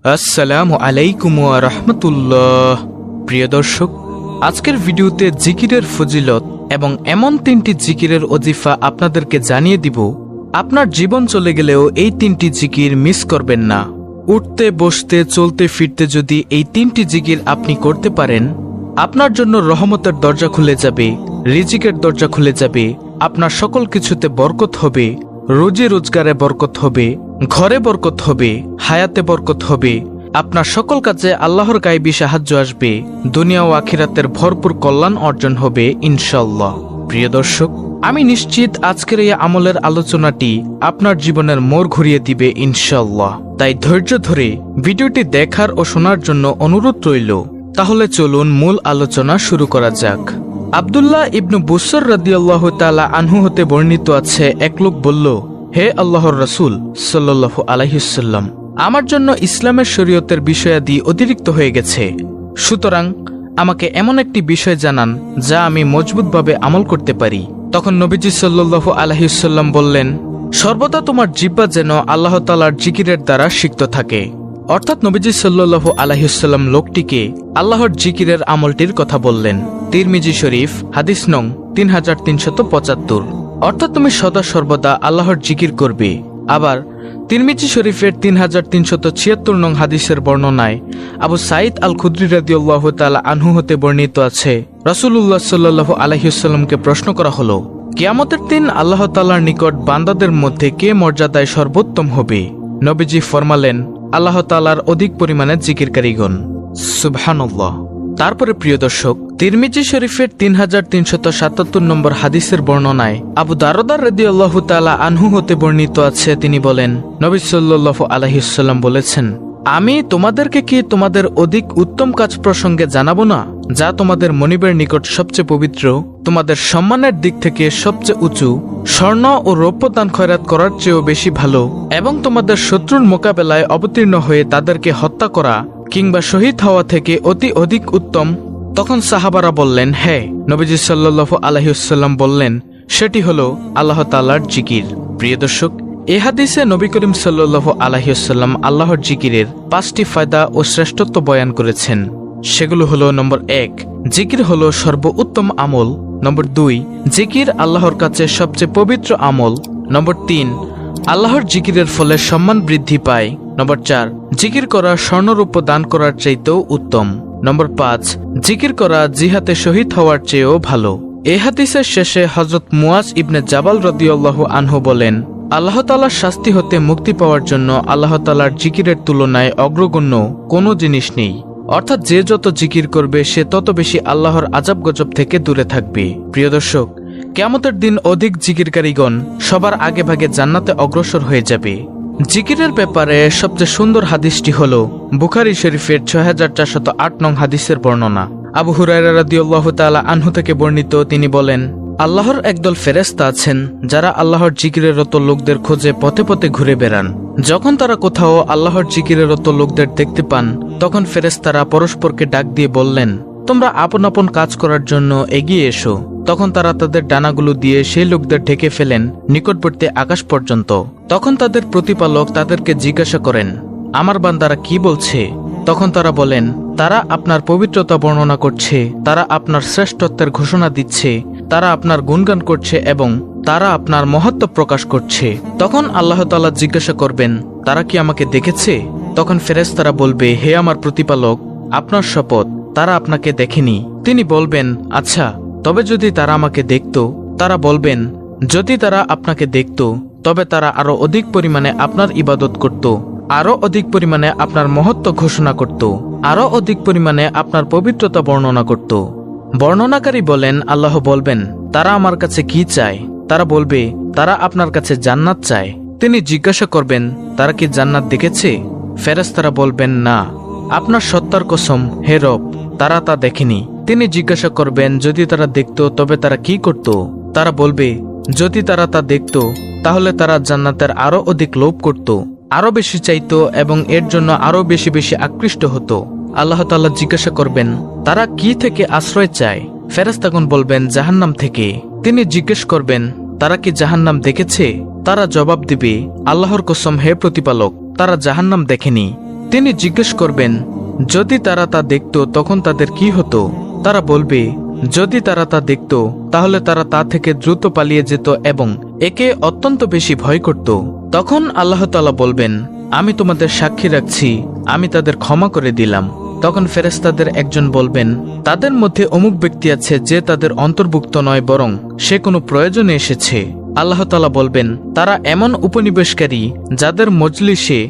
আসসালামু আলাইকুম ওয়া রাহমাতুল্লাহ। প্রিয় দর্শক, আজকের ভিডিওতে জিকিরের ফজিলত এবং এমন 3টি জিকিরের ওজিফা আপনাদেরকে জানিয়ে দিব। আপনার জীবন চলে গেলেও এই 3টি জিকির মিস করবেন না। উঠতে বসতে চলতে ফিরতে যদি এই 3টি জিকির আপনি করতে পারেন, আপনার জন্য রহমতের দরজা খুলে যাবে, রিজিকের দরজা খুলে যাবে, আপনার সকল কিছুতে বরকত হবে, রোজি রোজগারে বরকত হবে, ঘরে বরকত হবে, হায়াতে বরকত হবে, আপনার সকল কাজে আল্লাহর গায়েবী সাহায্য আসবে, দুনিয়া ও আখিরাতের ভরপুর কল্যাণ অর্জন হবে ইনশাআল্লাহ। প্রিয় দর্শক, আমি নিশ্চিত আজকের এই আমলের আলোচনাটি আপনার জীবনের মোড় ঘুরিয়ে দিবে ইনশাআল্লাহ। তাই ধৈর্য ধরে ভিডিওটি দেখার ও শোনার জন্য অনুরোধ রইল। তাহলে চলুন মূল আলোচনা শুরু করা যাক। আব্দুল্লাহ ইবনু বুসর রাদিয়াল্লাহু তাআলা আনহু হতে বর্ণিত আছে, এক লোক বলল, হে আল্লাহর রাসূল সাল্লাল্লাহু আলাইহি ওয়াসাল্লাম, আমার জন্য ইসলামের শরীয়তের বিষয়াদি অতিরিক্ত হয়ে গেছে, সুতরাং আমাকে এমন একটি বিষয় জানান যা আমি মজবুতভাবে আমল করতে পারি। তখন নবীজি সাল্লাল্লাহু আলাইহি ওয়াসাল্লাম বললেন, সর্বদা তোমার জিহ্বা যেন আল্লাহ তাআলার জিকিরের দ্বারা সিক্ত থাকে। অর্থাৎ নবীজি সাল্লাল্লাহু আলাইহি ওয়াসাল্লাম লোকটিকে আল্লাহর জিকিরের আমলটির কথা বললেন। তিরমিজি শরীফ হাদিস নং 3375। অর্থাৎ তুমি সদা সর্বদা আল্লাহর জিকির করবে। আবার তিরমিজি শরীফের 3376 নং হাদিসের বর্ণনায় আবু সাঈদ আল খুদরি রাদিয়াল্লাহু তাআলা আনহু হতে বর্ণিত আছে, রাসূলুল্লাহ সাল্লাল্লাহু আলাইহি ওয়াসাল্লামকে প্রশ্ন করা হলো, কিয়ামতের দিন আল্লাহ তাআলার নিকট বান্দাদের মধ্যে কে মর্যাদায় সর্বোত্তম হবে? নবীজি ফরমালেন, আল্লাহ তাআলার অধিক পরিমাণে জিকিরকারীগণ। সুবহানাল্লাহ। তারপরে প্রিয় দর্শক, তিরমিজি শরীফের 3377 নম্বর হাদিসের বর্ণনায় আবু দারদা রাদিয়াল্লাহু তাআলা আনহু হতে বর্ণিত আছে, তিনি বলেন, নবী সাল্লাল্লাহু আলাইহি ওয়াসাল্লাম বলেছেন, আমি তোমাদেরকে কি তোমাদের অধিক উত্তম কাজ প্রসঙ্গে জানাবো না, যা তোমাদের মনিবের নিকট সবচেয়ে পবিত্র, তোমাদের সম্মানের দিক থেকে সবচেয়ে উঁচু, স্বর্ণ ও রৌপ্য দান খয়রাত করার চেয়েও বেশি ভালো, এবং তোমাদের শত্রুর মোকাবেলায় অবতীর্ণ হয়ে তাদেরকে হত্যা করা কিংবা শহীদ হওয়া থেকে অতি অধিক উত্তম? তখন সাহাবারা বললেন, হ্যাঁ। নবীজি সাল্লাল্লাহু আলাইহি ওয়াসাল্লাম বললেন, সেটি হলো আল্লাহ তাআলার জিকির। প্রিয় দর্শক, এই হাদিসে নবী করিম সাল্লাল্লাহু আলাইহি ওয়াসাল্লাম আল্লাহর জিকিরের 5টি ফায়দা ও শ্রেষ্ঠত্ব বয়ান করেছেন। সেগুলো হলো, নম্বর 1, জিকির হলো সর্বোত্তম আমল। নম্বর 2, জিকির আল্লাহর কাছে সবচেয়ে পবিত্র আমল। নম্বর 3, আল্লাহর জিকিরের ফলে সম্মান বৃদ্ধি পায়। নম্বর 4, জিকির করা স্বর্ণরূপ দান করার চাইতেও উত্তম। নম্বর 5, জিকির করা জিহাদে শহীদ হওয়ার চেয়েও ভালো। এই হাদিসের শেষে হযরত মুয়াজ ইবনে জাবাল রাদিয়াল্লাহু আনহু বলেন, আল্লাহ তাআলার শাস্তি হতে মুক্তি পাওয়ার জন্য আল্লাহ তাআলার জিকিরের তুলনায় অগ্রগণ্য কোনো জিনিস নেই। অর্থাৎ যে যত জিকির করবে সে তত বেশি আল্লাহর আযাব গজব থেকে দূরে থাকবে। প্রিয় দর্শক, কিয়ামতের দিন অধিক জিকিরকারীগণ সবার আগে ভাগে জান্নাতে অগ্রসর হয়ে যাবে। জিকিরের ব্যাপারে সবচেয়ে সুন্দর হাদিসটি হল বুখারী শরীফের 6408 নং হাদিসের বর্ণনা। আবু হুরায়রা রাদিয়াল্লাহু তাআলা আনহু থেকে বর্ণিত, তিনি বলেন, আল্লাহর একদল ফেরেশতা আছেন যারা আল্লাহর জিকিরের রত লোকদের খোঁজে পথে পথে ঘুরে বেড়ান। যখন তারা কোথাও আল্লাহর জিকিরের রত লোকদের দেখতে পান, তখন ফেরেশতারা পরস্পরকে ডাক দিয়ে বললেন, তোমরা আপন আপন কাজ করার জন্য এগিয়ে এসো। তখন তারা তাদের ডানাগুলো দিয়ে সেই লোকদের ঢেকে ফেলেন নিকটবর্তী আকাশ পর্যন্ত। তখন তাদের প্রতিপালক তাদেরকে জিজ্ঞাসা করেন, আমার বান্দারা কি বলছে? তখন তারা বলেন, তারা আপনার পবিত্রতা বর্ণনা করছে, তারা আপনার শ্রেষ্ঠত্বের ঘোষণা দিচ্ছে, তারা আপনার গুণগান করছে এবং তারা আপনার মহত্ব প্রকাশ করছে। তখন আল্লাহ তাআলা জিজ্ঞাসা করবেন, তারা কি আমাকে দেখেছে? তখন ফেরেশতারা বলবে, হে আমার প্রতিপালক, আপনার শপথ, তারা আপনাকে দেখেনি। তিনি বলবেন, আচ্ছা, তবে যদি তারা আমাকে দেখত? তারা বলবেন, যদি তারা আপনাকে দেখত তবে তারা আরো অধিক পরিমাণে আপনার ইবাদত করত, আরো অধিক পরিমাণে আপনার মহত্ব ঘোষণা করত, আরো অধিক পরিমাণে আপনার পবিত্রতা বর্ণনা করত। বর্ণনাকারী বলেন, আল্লাহ বলবেন, তারা আমার কাছে কি চায়? তারা বলবে, তারা আপনার কাছে জান্নাত চায়। তিনি জিজ্ঞাসা করবেন, তারা কি জান্নাত দেখেছে? ফেরেশতারা বলবেন, না। আপনার সত্তার কসম, হে রব, তারা তা দেখেনি। তিনি জিজ্ঞাসা করবেন, যদি তারা দেখত তবে তারা কি করত? তারা বলবে, যদি তারা তা দেখত তাহলে তারা জান্নাতের আরো অধিক লোভ করত, আরো বেশি চাইত এবং এর জন্য আরো বেশি বেশি আকৃষ্ট হতো। আল্লাহ তাআলা জিজ্ঞাসা করবেন, তারা কি থেকে আশ্রয় চায়? ফেরেশতাগণ বলবেন, জাহান্নাম থেকে। তিনি জিজ্ঞেস করবেন, তারা কি জাহান্নাম দেখেছে? তারা জবাব দিবে, আল্লাহর কসম, হে প্রতিপালক, তারা জাহান্নাম দেখেনি। তিনি জিজ্ঞেস করবেন, যদি তারা তা দেখত তখন তাদের কি হতো? তারা বলবে, যদি তারা তা দেখত তাহলে তারা তা থেকে দ্রুত পালিয়ে যেত এবং একে অত্যন্ত বেশি ভয় করত। তখন আল্লাহ তাআলা বলবেন, আমি তোমাদের সাক্ষী রাখছি, আমি তাদের ক্ষমা করে দিলাম। তখন ফেরেশতাদের একজন বলবেন, তাদের মধ্যে অমুক ব্যক্তি আছে যে তাদের অন্তর্ভুক্ত নয়, বরং সে কোনো প্রয়োজনে এসেছে। আল্লাহ তাআলা বলবেন, তারা এমন উপনিবেশকারী যাদের মজলিসে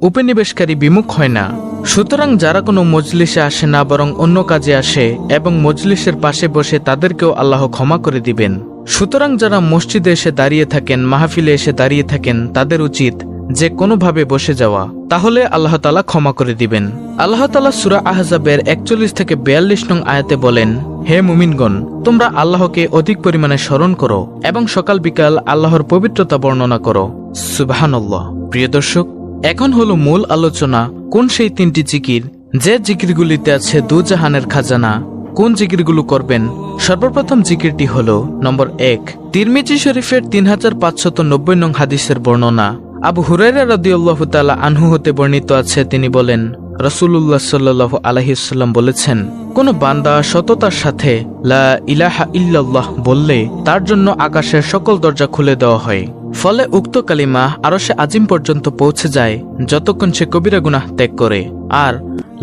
উপনিবেশকারী বিমুখ হয় না। সুতরাং যারা কোনো মজলিসে আসে না বরং অন্য কাজে আসে এবং মজলিসের পাশে বসে তাদেরকেও আল্লাহ ক্ষমা করে দিবেন। সুতরাং যারা মসজিদে এসে দাঁড়িয়ে থাকেন, মাহফিলে এসে দাঁড়িয়ে থাকেন, তাদের উচিত যে কোনোভাবে বসে যাওয়া, তাহলে আল্লাহ তাআলা ক্ষমা করে দিবেন। আল্লাহ তাআলা সূরা আহজাবের 41 থেকে 42 নং আয়াতে বলেন, হে মুমিনগণ, তোমরা আল্লাহকে অধিক পরিমাণে স্মরণ করো এবং সকাল বিকাল আল্লাহর পবিত্রতা বর্ণনা করো। সুবহানাল্লাহ। প্রিয় দর্শক, এখন হলো মূল আলোচনা, কোন সেই 3টি জিকির যে জিকিরগুলিতে আছে দুজাহানের খাজানা। কোন জিকিরগুলো করবেন? সর্বপ্রথম জিকিরটি হলো নম্বর 1, তিরমিজি শরীফের 3590 নং হাদিসের বর্ণনা। আবু হুরায়রা রাদিয়াল্লাহু তাআলা আনহু হতে বর্ণিত আছে, তিনি বলেন, রাসূলুল্লাহ সাল্লাল্লাহু আলাইহি ওয়াসাল্লাম বলেছেন, কোন বান্দা সততার সাথে লা ইলাহা ইল্লাল্লাহ বললে তার জন্য আকাশের সকল দরজা খুলে দেওয়া হয়। ফলে উক্ত কালিমা আরশে আজিম পর্যন্ত পৌঁছে যায় যতক্ষণ সে কবিরা গুনাহ ত্যাগ করে। আর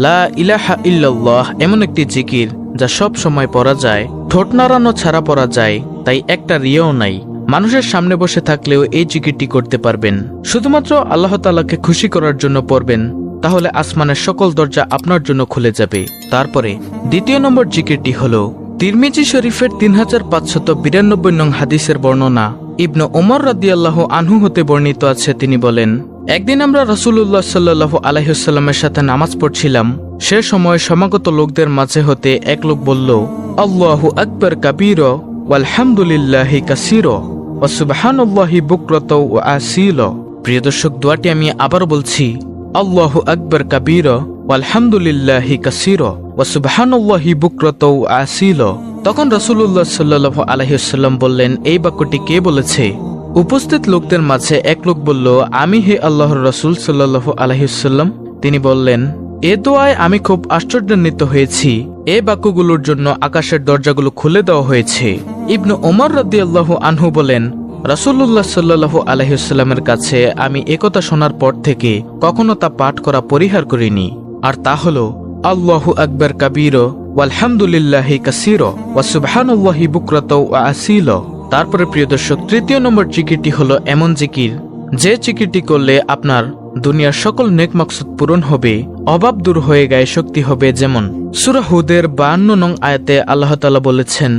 লা ইলাহা ইল্লাল্লাহ এমন একটি জিকির যা সব সময় পড়া যায়, ঠোঁট নাড়ানো ছাড়া পড়া যায়, তাই একটা রিয়াও নাই। মানুষের সামনে বসে থাকলেও এই জিকিরটি করতে পারবেন। শুধুমাত্র আল্লাহ তাআলাকে খুশি করার জন্য পড়বেন, তাহলে আসমানের সকল দরজা আপনার জন্য খুলে যাবে। তারপরে দ্বিতীয় নম্বর জিকিরটি হলো তিরমিজি শরীফের 3592 নং হাদিসের বর্ণনা। ইবনে ওমর রাদিয়াল্লাহু আনহু হতে বর্ণিত আছে, তিনি বলেন, একদিন আমরা রাসূলুল্লাহ সাল্লাল্লাহু আলাইহি ওয়াসাল্লামের সাথে নামাজ পড়ছিলাম। সে সময় সমাগত লোকদের মাঝে হতে এক লোক বলল, আল্লাহু আকবার কাবীরা ওয়ালহামদুলিল্লাহি কাসীরা ওয়া সুবহানাল্লাহি বুকরাতাও ওয়া আসীলা। প্রিয় দর্শক, দোয়াটি আমি আবার বলছি, আল্লাহু আকবার কাবীরা ওয়ালহামদুলিল্লাহি কাসীরা ওয়া সুবহানাল্লাহি বুকরাতাও ওয়া আসীলা। তখন রাসূলুল্লাহ সাল্লাল্লাহু আলাইহি ওয়াসাল্লাম বললেন, এই বাক্যটি কে বলেছে? উপস্থিত লোকদের মাঝে এক লোক বলল, আমি হে আল্লাহর রাসূল সাল্লাল্লাহু আলাইহি ওয়াসাল্লাম। তিনি বললেন, এ দোয়ায় আমি খুব আশ্চর্যান্বিত হয়েছি। এই বাক্যগুলোর জন্য আকাশের দরজাগুলো খুলে দেওয়া হয়েছে। ইবনে ওমর রাদিয়াল্লাহু আনহু বলেন, রাসূলুল্লাহ সাল্লাল্লাহু আলাইহি ওয়াসাল্লামের কাছে আমি একথা শোনার পর থেকে কখনো তা পাঠ করা পরিহার করিনি। আর তা হলো আল্লাহু আকবার কাবীরা ওয়ালহামদুলিল্লাহি কাসীরা ওয়া সুবহানাল্লাহি বুকরাতাও ওয়া আসীলা। তারপরে প্রিয় দর্শক, তৃতীয় নম্বর জিকিরটি হলো এমন জিকির যে জিকিরটি করলে আপনার দুনিয়ার সকল নেক মাকসুদ পূরণ হবে, অভাব দূর হয়ে গায়ে শক্তি হবে। যেমন সূরা হুদের 52 নং আয়াতে আল্লাহ তাআলা বলেছেন,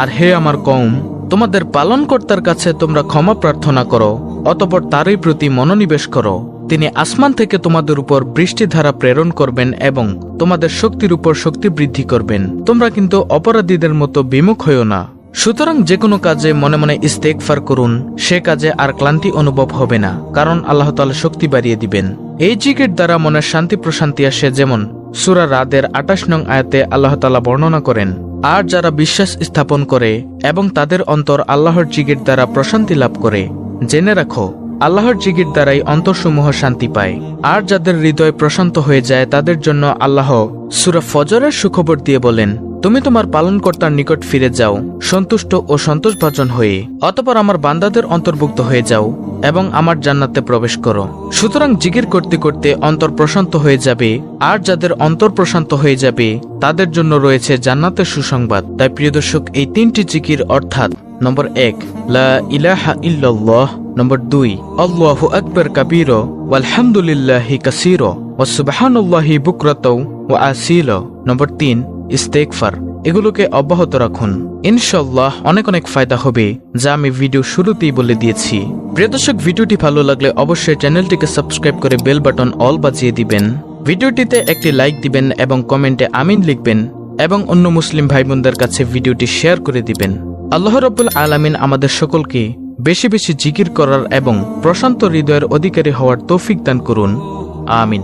আর হে আমার কওম, তোমাদের পালনকর্তার কাছে তোমরা ক্ষমা প্রার্থনা করো, অতঃপর তারই প্রতি মনোনিবেশ করো। তিনি আসমান থেকে তোমাদের উপর বৃষ্টিধারা প্রেরণ করবেন এবং তোমাদের শক্তির উপর শক্তি বৃদ্ধি করবেন। তোমরা কিন্তু অপরাধীদের মতো বিমুখ হইও না। সুতরাং যে কোনো কাজে মনে মনে ইস্তেগফার করুন, সে কাজে আর ক্লান্তি অনুভব হবে না, কারণ আল্লাহ তাআলা শক্তি বাড়িয়ে দিবেন। এই জিকির দ্বারা মনের শান্তি প্রশান্তি আসে। যেমন সূরা রাদের 28 নং আয়াতে আল্লাহ তাআলা বর্ণনা করেন, আর যারা বিশ্বাস স্থাপন করে এবং তাদের অন্তর আল্লাহর জিকির দ্বারা প্রশান্তি লাভ করে, জেনে রাখো আল্লাহর জিকির দ্বারাই অন্তরসমূহ শান্তি পায়। আর যাদের হৃদয় প্রশান্ত হয়ে যায় তাদের জন্য আল্লাহ সূরা ফজরের সুখবর দিয়ে বলেন, তুমি তোমার পালনকর্তার নিকট ফিরে যাও সন্তুষ্ট ও সন্তোষভাজন হয়ে, অতঃপর আমার বান্দাদের অন্তর্ভুক্ত হয়ে যাও এবং আমার জান্নাতে প্রবেশ করো। সুতরাং জিকির করতে করতে অন্তর প্রশান্ত হয়ে যাবে, আর যাদের অন্তর প্রশান্ত হয়ে যাবে তাদের জন্য রয়েছে জান্নাতের সুসংবাদ। তাই প্রিয় দর্শক, এই 3টি জিকির অর্থাৎ নম্বর 1 লা ইলাহা ইল্লাল্লাহ, নম্বর 2 আল্লাহু আকবার কাবীরা ওয়ালহামদুলিল্লাহি কাসীরা ওয়া সুবহানাল্লাহি বুকরাতাও ওয়া আসীলা, নম্বর 3 ইস্তেগফার, এগুলোকে অব্যাহত রাখুন। ইনশাআল্লাহ অনেক অনেক ফায়দা হবে, যা আমি ভিডিও শুরুতেই বলে দিয়েছি। প্রিয় দর্শক, ভিডিওটি ভালো লাগলে অবশ্যই চ্যানেলটিকে সাবস্ক্রাইব করে বেল বাটন অল বাজিয়ে দিবেন। ভিডিওটিতে একটি লাইক দিবেন এবং কমেন্টে আমিন লিখবেন এবং অন্য মুসলিম ভাই বোনদের কাছে ভিডিওটি শেয়ার করে দিবেন। আল্লাহ রাব্বুল আলামিন আমাদের সকলকে বেশি বেশি জিকির করার এবং প্রশান্ত হৃদয়ের অধিকারী হওয়ার তৌফিক দান করুন। আমিন।